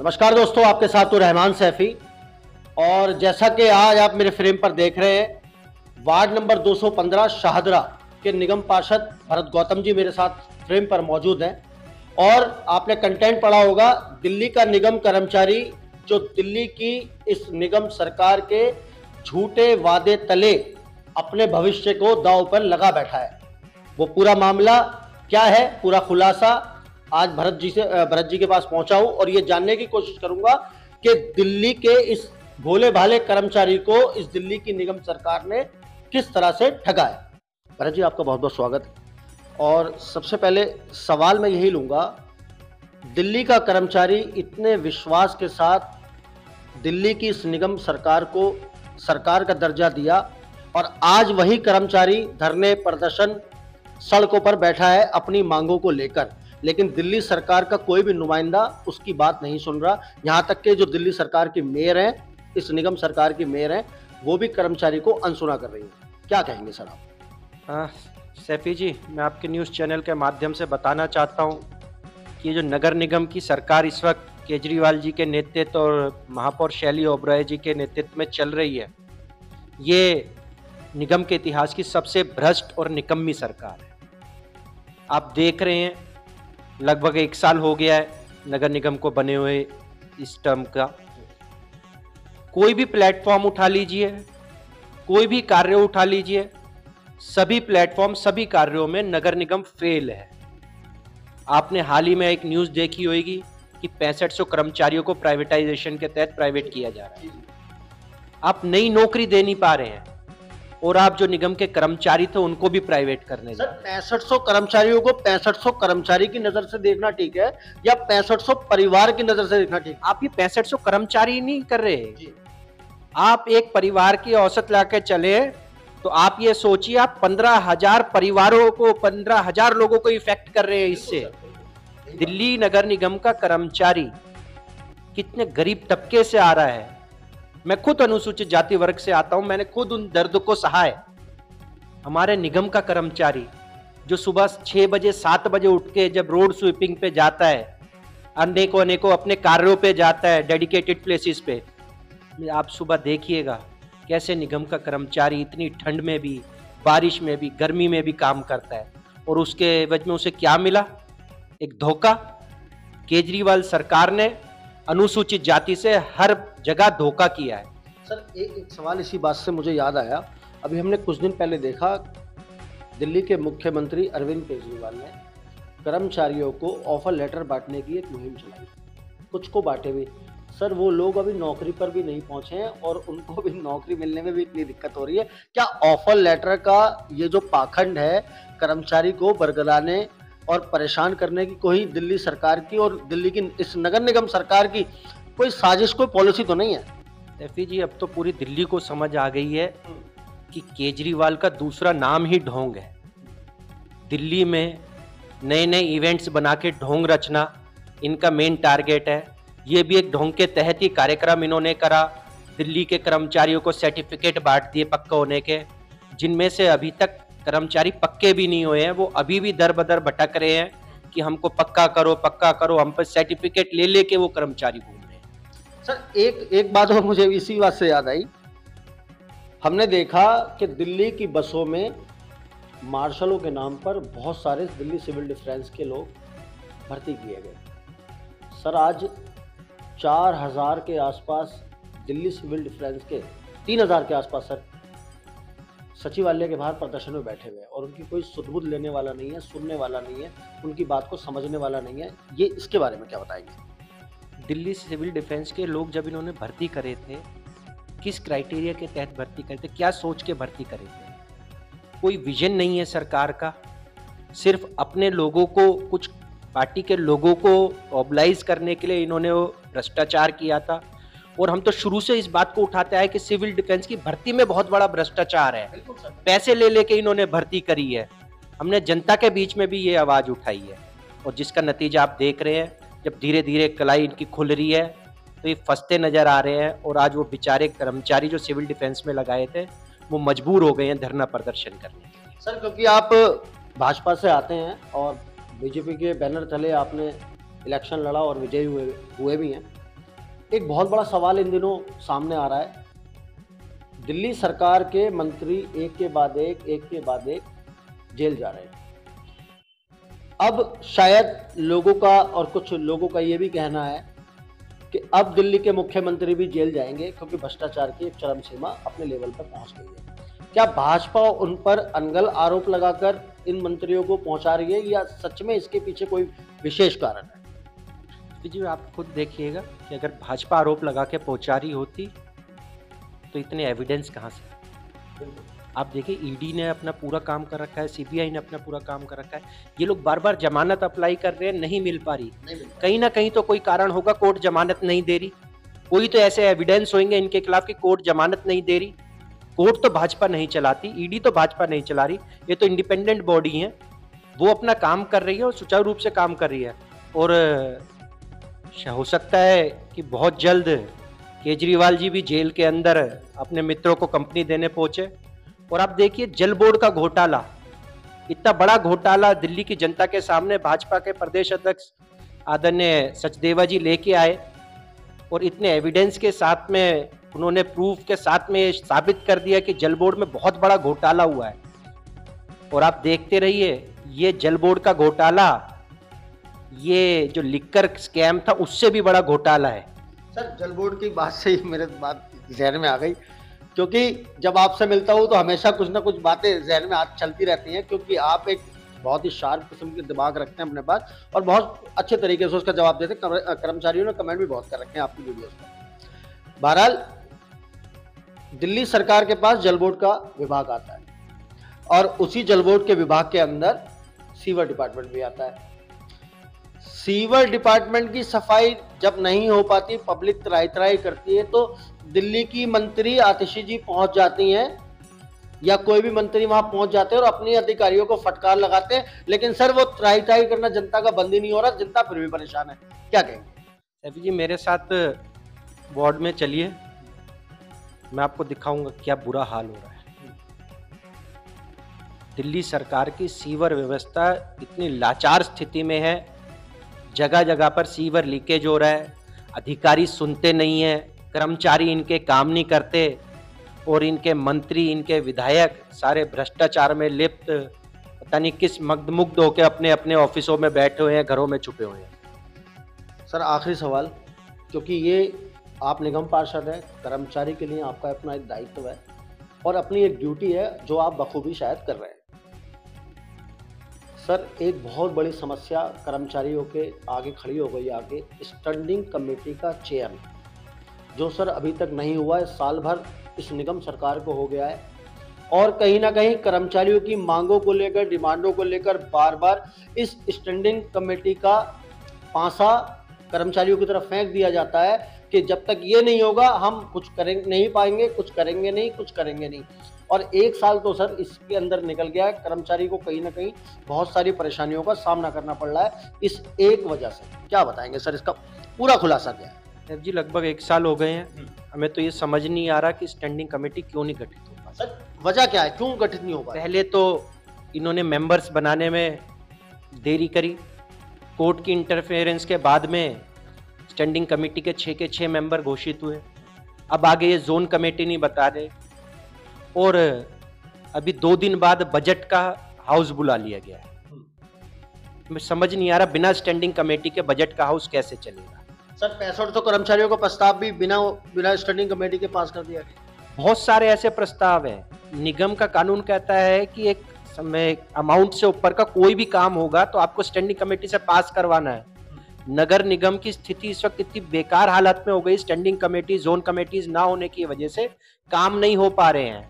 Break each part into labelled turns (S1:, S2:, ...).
S1: नमस्कार दोस्तों, आपके साथ तो रहमान सैफी। और जैसा कि आज आप मेरे फ्रेम पर देख रहे हैं, वार्ड नंबर 215 शाहदरा के निगम पार्षद भरत गौतम जी मेरे साथ फ्रेम पर मौजूद हैं। और आपने कंटेंट पढ़ा होगा, दिल्ली का निगम कर्मचारी जो दिल्ली की इस निगम सरकार के झूठे वादे तले अपने भविष्य को दांव पर लगा बैठा है। वो पूरा मामला क्या है, पूरा खुलासा आज भरत जी के पास पहुंचा हूं और ये जानने की कोशिश करूंगा कि दिल्ली के इस भोले भाले कर्मचारी को इस दिल्ली की निगम सरकार ने किस तरह से ठगा है। भरत जी, आपका बहुत बहुत स्वागत है। और सबसे पहले सवाल मैं यही लूंगा, दिल्ली का कर्मचारी इतने विश्वास के साथ दिल्ली की इस निगम सरकार को सरकार का दर्जा दिया और आज वही कर्मचारी धरने प्रदर्शन सड़कों पर बैठा है अपनी मांगों को लेकर, लेकिन दिल्ली सरकार का कोई भी नुमाइंदा उसकी बात नहीं सुन रहा। यहाँ तक कि जो दिल्ली सरकार की मेयर है, इस निगम सरकार की मेयर है, वो भी कर्मचारी को अनसुना कर रही है। क्या कहेंगे सर आप?
S2: सैफी जी, मैं आपके न्यूज़ चैनल के माध्यम से बताना चाहता हूँ कि ये जो नगर निगम की सरकार इस वक्त केजरीवाल जी के नेतृत्व और महापौर शैली ओबराय जी के नेतृत्व में चल रही है, ये निगम के इतिहास की सबसे भ्रष्ट और निकम्मी सरकार है। आप देख रहे हैं, लगभग 1 साल हो गया है नगर निगम को बने हुए इस टर्म का। कोई भी प्लेटफॉर्म उठा लीजिए, कोई भी कार्य उठा लीजिए, सभी प्लेटफॉर्म सभी कार्यों में नगर निगम फेल है। आपने हाल ही में एक न्यूज़ देखी होगी कि 6500 कर्मचारियों को प्राइवेटाइजेशन के तहत प्राइवेट किया जा रहा है। आप नई नौकरी दे नहीं पा रहे हैं और आप जो निगम के कर्मचारी थे उनको भी प्राइवेट करने
S1: सर, 6500 कर्मचारियों को 6500 कर्मचारी की नजर से देखना ठीक है या 6500 परिवार की नजर से देखना ठीक है?
S2: आप ये 6500 कर्मचारी नहीं कर रहे। आप एक परिवार की औसत लाके चले तो आप ये सोचिए, आप 15,000 परिवारों को, 15,000 लोगों को इफेक्ट कर रहे हैं इससे। दिल्ली नगर निगम का कर्मचारी कितने गरीब तबके से आ रहा है। मैं खुद अनुसूचित जाति वर्ग से आता हूं, मैंने खुद उन दर्द को सहा है। हमारे निगम का कर्मचारी जो सुबह 6 बजे 7 बजे उठ के जब रोड स्वीपिंग पे जाता है, अनेकों अपने कार्यों पे जाता है, डेडिकेटेड प्लेसेस पे, आप सुबह देखिएगा कैसे निगम का कर्मचारी इतनी ठंड में भी, बारिश में भी, गर्मी में भी काम करता है। और उसके एवज में उसे क्या मिला? एक धोखा। केजरीवाल सरकार ने अनुसूचित जाति से हर जगह धोखा किया है।
S1: सर, एक सवाल इसी बात से मुझे याद आया। अभी हमने कुछ दिन पहले देखा, दिल्ली के मुख्यमंत्री अरविंद केजरीवाल ने कर्मचारियों को ऑफर लेटर बांटने की एक मुहिम चलाई। कुछ को बांटे भी। सर, वो लोग अभी नौकरी पर भी नहीं पहुंचे हैं और उनको भी नौकरी मिलने में भी इतनी दिक्कत हो रही है। क्या ऑफर लेटर का ये जो पाखंड है, कर्मचारी को बरगलाने और परेशान करने की कोई दिल्ली सरकार की और दिल्ली की इस नगर निगम सरकार की कोई साजिश, कोई पॉलिसी तो नहीं है?
S2: एफी जी, अब तो पूरी दिल्ली को समझ आ गई है कि केजरीवाल का दूसरा नाम ही ढोंग है। दिल्ली में नए नए इवेंट्स बना के ढोंग रचना इनका मेन टारगेट है। ये भी एक ढोंग के तहत ही कार्यक्रम इन्होंने करा। दिल्ली के कर्मचारियों को सर्टिफिकेट बांट दिए पक्का होने के, जिनमें से अभी तक कर्मचारी पक्के भी नहीं हुए हैं। वो अभी भी दर बदर भटक रहे हैं कि हमको पक्का करो, हम पर सर्टिफिकेट ले लेके वो कर्मचारी घूम रहे हैं।
S1: सर, एक बात और मुझे इसी बात से याद आई। हमने देखा कि दिल्ली की बसों में मार्शलों के नाम पर बहुत सारे दिल्ली सिविल डिफेंस के लोग भर्ती किए गए। सर, आज 4000 के आसपास दिल्ली सिविल डिफेंस के, 3000 के आसपास सर सचिवालय के बाहर प्रदर्शन में बैठे हुए हैं और उनकी कोई सुध-बुध लेने वाला नहीं है, सुनने वाला नहीं है, उनकी बात को समझने वाला नहीं है। ये इसके बारे में क्या बताएंगे?
S2: दिल्ली सिविल डिफेंस के लोग जब इन्होंने भर्ती करे थे, किस क्राइटेरिया के तहत भर्ती करे थे, क्या सोच के भर्ती करे थे? कोई विजन नहीं है सरकार का। सिर्फ अपने लोगों को, कुछ पार्टी के लोगों को मोबिलाइज करने के लिए इन्होंने वो भ्रष्टाचार किया था। और हम तो शुरू से इस बात को उठाते आए कि सिविल डिफेंस की भर्ती में बहुत बड़ा भ्रष्टाचार है। पैसे ले लेके इन्होंने भर्ती करी है। हमने जनता के बीच में भी ये आवाज उठाई है और जिसका नतीजा आप देख रहे हैं। जब धीरे धीरे कलाई इनकी खुल रही है तो ये फंसते नजर आ रहे हैं और आज वो बेचारे कर्मचारी जो सिविल डिफेंस में लगाए थे, वो मजबूर हो गए हैं धरना प्रदर्शन करने के लिए।
S1: सर, क्योंकि आप भाजपा से आते हैं और बीजेपी के बैनर तले आपने इलेक्शन लड़ा और विजयी हुए भी हैं, एक बहुत बड़ा सवाल इन दिनों सामने आ रहा है। दिल्ली सरकार के मंत्री एक के बाद एक जेल जा रहे हैं। अब शायद लोगों का और कुछ लोगों का ये भी कहना है कि अब दिल्ली के मुख्यमंत्री भी जेल जाएंगे क्योंकि भ्रष्टाचार की एक चरम सीमा अपने लेवल पर पहुंच गई है। क्या भाजपा उन पर अनगल आरोप लगाकर इन मंत्रियों को पहुंचा रही है या सच में इसके पीछे कोई विशेष कारण है?
S2: जी, आप खुद देखिएगा कि अगर भाजपा आरोप लगा के पहुंचा रही होती तो इतने एविडेंस कहाँ से? आप देखिए, ईडी ने अपना पूरा काम कर रखा है, सीबीआई ने अपना पूरा काम कर रखा है। ये लोग बार बार जमानत अप्लाई कर रहे हैं, नहीं मिल पा रही। कहीं ना कहीं तो कोई कारण होगा, कोर्ट जमानत नहीं दे रही। कोई तो ऐसे एविडेंस होंगे इनके खिलाफ कि कोर्ट जमानत नहीं दे रही। कोर्ट तो भाजपा नहीं चलाती, ईडी तो भाजपा नहीं चला रही, ये तो इंडिपेंडेंट बॉडी है, वो अपना काम कर रही है और सुचारू रूप से काम कर रही है। और हो सकता है कि बहुत जल्द केजरीवाल जी भी जेल के अंदर अपने मित्रों को कंपनी देने पहुंचे। और आप देखिए, जल बोर्ड का घोटाला, इतना बड़ा घोटाला दिल्ली की जनता के सामने भाजपा के प्रदेश अध्यक्ष आदरणीय सचदेवा जी लेके आए और इतने एविडेंस के साथ में उन्होंने प्रूफ के साथ में साबित कर दिया कि जल बोर्ड में बहुत बड़ा घोटाला हुआ है। और आप देखते रहिए, ये जल बोर्ड का घोटाला, ये जो लिकर स्कैम था उससे भी बड़ा घोटाला है।
S1: सर, जल बोर्ड की बात से ही मेरे बात जहन में आ गई, क्योंकि जब आपसे मिलता हूँ तो हमेशा कुछ ना कुछ बातें जहन में चलती रहती हैं, क्योंकि आप एक बहुत ही शार्प किस्म के दिमाग रखते हैं अपने पास और बहुत अच्छे तरीके से उसका जवाब देते हैं। कर्मचारियों ने कमेंट भी बहुत कर रखे हैं आपकी वीडियोस पर। बहरहाल, दिल्ली सरकार के पास जल बोर्ड का विभाग आता है और उसी जल बोर्ड के विभाग के अंदर सीवर डिपार्टमेंट भी आता है। सीवर डिपार्टमेंट की सफाई जब नहीं हो पाती, पब्लिक त्राही त्राही करती है, तो दिल्ली की मंत्री आतिशी जी पहुंच जाती हैं या कोई भी मंत्री वहां पहुंच जाते हैं और अपने अधिकारियों को फटकार लगाते हैं। लेकिन सर, वो त्राही त्राही करना जनता का बंद ही नहीं हो रहा, जनता फिर भी परेशान है। क्या कहेंगे?
S2: अभी जी, मेरे साथ वार्ड में चलिए, मैं आपको दिखाऊंगा क्या बुरा हाल हो रहा है। दिल्ली सरकार की सीवर व्यवस्था इतनी लाचार स्थिति में है, जगह जगह पर सीवर लीकेज हो रहा है, अधिकारी सुनते नहीं हैं, कर्मचारी इनके काम नहीं करते और इनके मंत्री, इनके विधायक सारे भ्रष्टाचार में लिप्त, पता नहीं किस मग्न-मुग्ध होकर अपने अपने ऑफिसों में बैठे हुए हैं, घरों में छुपे हुए हैं।
S1: सर, आखिरी सवाल, क्योंकि ये आप निगम पार्षद हैं, कर्मचारी के लिए आपका अपना एक दायित्व है और अपनी एक ड्यूटी है जो आप बखूबी शायद कर रहे हैं। सर, एक बहुत बड़ी समस्या कर्मचारियों के आगे खड़ी हो गई, आगे स्टैंडिंग कमेटी का चयन, जो सर अभी तक नहीं हुआ है। साल भर इस निगम सरकार को हो गया है और कहीं ना कहीं कर्मचारियों की मांगों को लेकर, डिमांडों को लेकर बार बार इस स्टैंडिंग कमेटी का पासा कर्मचारियों की तरफ फेंक दिया जाता है कि जब तक ये नहीं होगा हम कुछ करेंगे नहीं पाएंगे, कुछ करेंगे नहीं। और एक साल तो सर इसके अंदर निकल गया है, कर्मचारी को कहीं ना कहीं बहुत सारी परेशानियों का सामना करना पड़ रहा है इस एक वजह से। क्या बताएंगे सर, इसका पूरा खुलासा क्या है?
S2: जी, लगभग 1 साल हो गए हैं, हमें तो ये समझ नहीं आ रहा कि स्टैंडिंग कमेटी क्यों नहीं गठित हो पा।
S1: सर, वजह क्या है, क्यों गठित नहीं हो पा?
S2: पहले तो इन्होंने मेंबर्स बनाने में देरी करी, कोर्ट की इंटरफेरेंस के बाद में स्टैंडिंग कमेटी के 6 के 6 मेंबर घोषित हुए। अब आगे ये जोन कमेटी नहीं बता रहे और अभी 2 दिन बाद बजट का हाउस बुला लिया गया है। मैं समझ नहीं आ रहा, बिना स्टैंडिंग कमेटी के बजट का हाउस कैसे चलेगा?
S1: सर, 65 कर्मचारियों का प्रस्ताव भी बिना स्टैंडिंग कमेटी के पास कर दिया गया।
S2: बहुत सारे ऐसे प्रस्ताव हैं। निगम का कानून कहता है कि एक समय अमाउंट से ऊपर का कोई भी काम होगा तो आपको स्टैंडिंग कमेटी से पास करवाना है। नगर निगम की स्थिति इस वक्त इतनी बेकार हालत में हो गई, स्टैंडिंग कमेटी, जोन कमेटीज ना होने की वजह से काम नहीं हो पा रहे हैं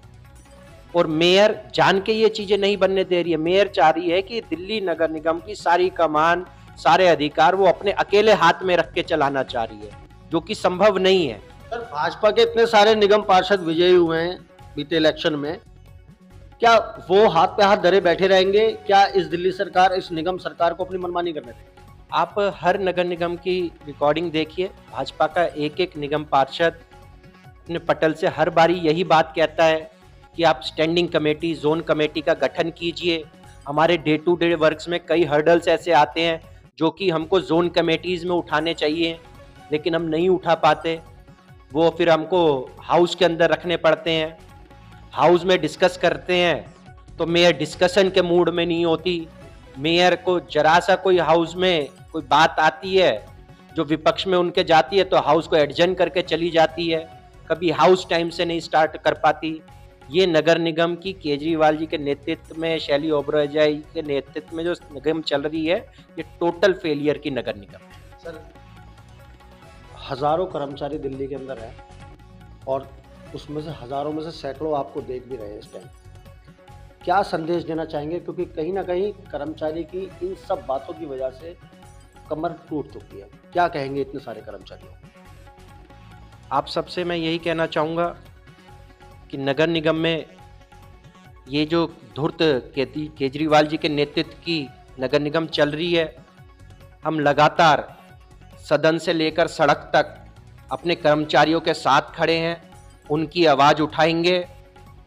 S2: और मेयर जान के ये चीजें नहीं बनने दे रही है। मेयर चाह रही है कि दिल्ली नगर निगम की सारी कमान, सारे अधिकार वो अपने अकेले हाथ में रख के चलाना चाह रही है, जो कि संभव नहीं है।
S1: सर, भाजपा के इतने सारे निगम पार्षद विजयी हुए हैं बीते इलेक्शन में, क्या वो हाथ पे हाथ धरे बैठे रहेंगे? क्या इस दिल्ली सरकार, इस निगम सरकार को अपनी मनमानी करने देगी?
S2: आप हर नगर निगम की रिकॉर्डिंग देखिए, भाजपा का एक एक निगम पार्षद अपने पटल से हर बारी यही बात कहता है कि आप स्टैंडिंग कमेटी, जोन कमेटी का गठन कीजिए। हमारे डे टू डे वर्क्स में कई हर्डल्स ऐसे आते हैं जो कि हमको जोन कमेटीज में उठाने चाहिए, लेकिन हम नहीं उठा पाते, वो फिर हमको हाउस के अंदर रखने पड़ते हैं। हाउस में डिस्कस करते हैं तो मेयर डिस्कशन के मूड में नहीं होती। मेयर को जरा सा कोई हाउस में कोई बात आती है जो विपक्ष में उनके जाती है तो हाउस को एडजन करके चली जाती है, कभी हाउस टाइम से नहीं स्टार्ट कर पाती। ये नगर निगम की केजरीवाल जी के नेतृत्व में, शैली ओबराय जी के नेतृत्व में जो निगम चल रही है, ये टोटल फेलियर की नगर निगम है।
S1: सर, हजारों कर्मचारी दिल्ली के अंदर हैं और उसमें से हजारों में से सैकड़ों आपको देख भी रहे हैं इस टाइम। क्या संदेश देना चाहेंगे, क्योंकि कहीं ना कहीं कर्मचारी की इन सब बातों की वजह से कमर टूट चुकी है। क्या कहेंगे इतने सारे कर्मचारियों?
S2: आप सबसे मैं यही कहना चाहूँगा कि नगर निगम में ये जो धूर्त केजरीवाल जी के नेतृत्व की नगर निगम चल रही है, हम लगातार सदन से लेकर सड़क तक अपने कर्मचारियों के साथ खड़े हैं, उनकी आवाज़ उठाएंगे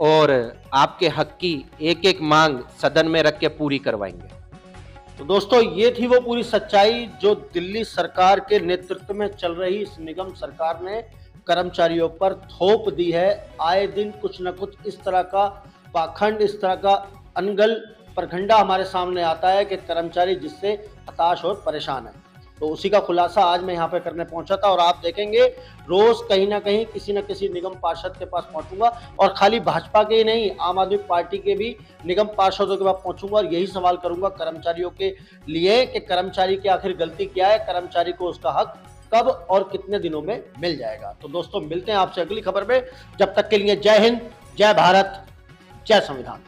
S2: और आपके हक की एक एक मांग सदन में रख के पूरी करवाएंगे।
S1: तो दोस्तों, ये थी वो पूरी सच्चाई जो दिल्ली सरकार के नेतृत्व में चल रही इस निगम सरकार ने कर्मचारियों पर थोप दी है। आए दिन कुछ न कुछ इस तरह का पाखंड, इस तरह का अनगल प्रखंडा हमारे सामने आता है कि कर्मचारी जिससे हताश और परेशान है। तो उसी का खुलासा आज मैं यहाँ पे करने पहुंचा था और आप देखेंगे रोज कहीं ना कहीं किसी न किसी निगम पार्षद के पास पहुंचूंगा और खाली भाजपा के ही नहीं, आम आदमी पार्टी के भी निगम पार्षदों के पास पहुंचूंगा और यही सवाल करूंगा कर्मचारियों के लिए कि कर्मचारी की आखिर गलती क्या है, कर्मचारी को उसका हक कब और कितने दिनों में मिल जाएगा। तो दोस्तों, मिलते हैं आपसे अगली खबर में। जब तक के लिए जय हिंद, जय भारत, जय संविधान।